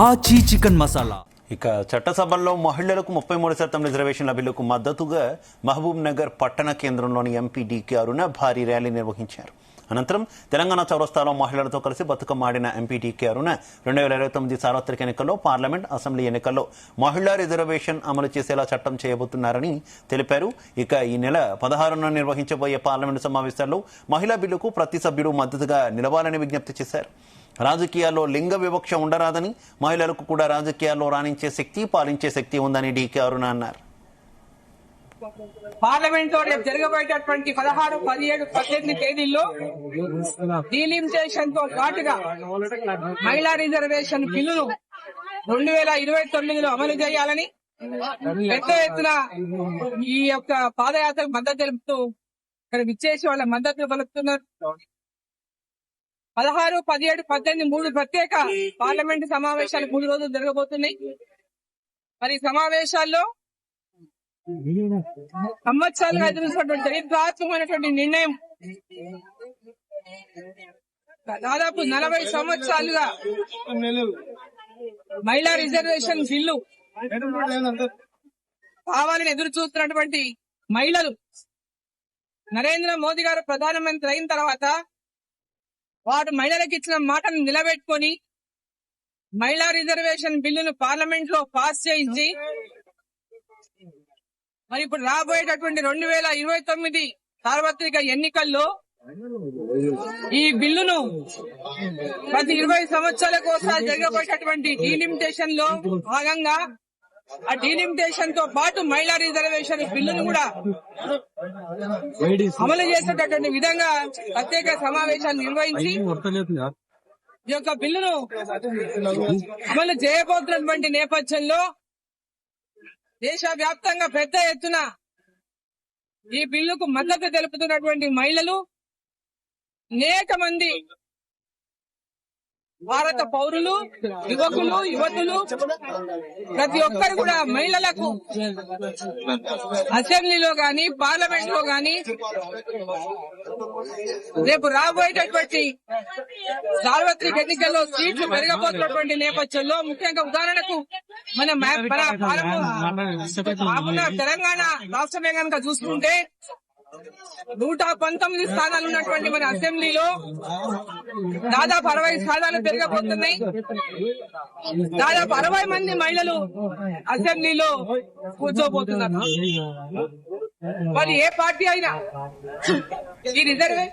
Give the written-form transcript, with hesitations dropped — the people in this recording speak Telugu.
ఆచి చికెన్ మసాలా. ఇక చట్టసభల్లో మహిళలకు 33% రిజర్వేషన్ల బిల్లుకు మద్దతుగా మహబూబ్ నగర్ పట్టణ కేంద్రంలోని ఎంపీ డీకే అరుణ భారీ ర్యాలీ నిర్వహించారు. అనంతరం తెలంగాణ చౌరస్తాలో మహిళలతో కలిసి బతుకమ్మ ఆడిన ఎంపీ డీకే అరుణ 2029 సార్వత్రిక ఎన్నికల్లో పార్లమెంట్, అసెంబ్లీ ఎన్నికల్లో మహిళా రిజర్వేషన్ అమలు చేసేలా చట్టం చేయబోతున్నారని తెలిపారు. ఇక ఈ నెల 16న నిర్వహించబోయే పార్లమెంటు సమావేశాల్లో మహిళా బిల్లుకు ప్రతి సభ్యుడు మద్దతుగా నిలవాలని విజ్ఞప్తి చేశారు. రాజకీయాల్లో లింగ వివక్ష ఉండరాదని, మహిళలకు కూడా రాజకీయాల్లో రాణించే శక్తి, పాలించే శక్తి ఉందని డీకే అరుణ అన్నారు. పార్లమెంట్ లో రేపు జరగబోయేటటువంటి 16, 17, 18 తేదీల్లో డీలిమిటేషన్ తో పాటుగా మహిళా రిజర్వేషన్ బిల్లును 2029లో అమలు చేయాలని పెద్ద ఎత్తున ఈ యొక్క పాదయాత్రకు మద్దతు తెలుపుతూ ఇక్కడ విచ్చేసి వాళ్ళ మద్దతు పలుకుతున్నారు. 16, 17, 18 3 ప్రత్యేక పార్లమెంటు సమావేశాలు 3 రోజులు జరగబోతున్నాయి. మరి సమావేశాల్లో సంవత్సరాలుగా ఎదురుస్తున్నటువంటి చరిత్రాత్మకమైనటువంటి నిర్ణయం, దాదాపు 40 సంవత్సరాలుగా మహిళా రిజర్వేషన్ బిల్లు కావాలని ఎదురు చూస్తున్నటువంటి మహిళలు నరేంద్ర మోదీ గారు ప్రధానమంత్రి అయిన తర్వాత వారు మహిళలకు ఇచ్చిన మాటను నిలబెట్టుకొని మహిళా రిజర్వేషన్ బిల్లును పార్లమెంట్ లో పాస్ చేయించి మరి ఇప్పుడు రాబోయేటటువంటి 2029 సార్వత్రిక ఎన్నికల్లో ఈ బిల్లును ప్రతి 20 సంవత్సరాలకు ఒకసారి జరగబోయేటటువంటి డీలిమిటేషన్ లో భాగంగా ఆ డీలిమిటేషన్ తో పాటు మహిళా రిజర్వేషన్ బిల్లును కూడా అమలు చేసేటటువంటి విధంగా ప్రత్యేక సమావేశాలు నిర్వహించి ఈ యొక్క బిల్లును అమలు చేయబోతున్నటువంటి నేపథ్యంలో దేశవ్యాప్తంగా పెద్ద ఎత్తున ఈ బిల్లుకు మద్దతు తెలుపుతున్నటువంటి మహిళలు అనేక మంది భారత పౌరులు, యువకులు, యువతులు ప్రతి ఒక్కరు కూడా మహిళలకు అసెంబ్లీలో గాని, పార్లమెంట్ లో గాని రేపు రాబోయేటటువంటి సార్వత్రిక ఎన్నికల్లో సీట్లు పెరగబోతున్నటువంటి నేపథ్యంలో, ముఖ్యంగా ఉదాహరణకు మన తెలంగాణ రాష్ట్రమే కనుక చూసుకుంటే 119 స్థానాలు ఉన్నటువంటి మన అసెంబ్లీలో దాదాపు 60 స్థానాలు పెరగబోతున్నాయి. దాదాపు 60 మంది మహిళలు అసెంబ్లీలో కూర్చోబోతున్నారు. మరి ఏ పార్టీ అయినా ఈ రిజర్వేషన్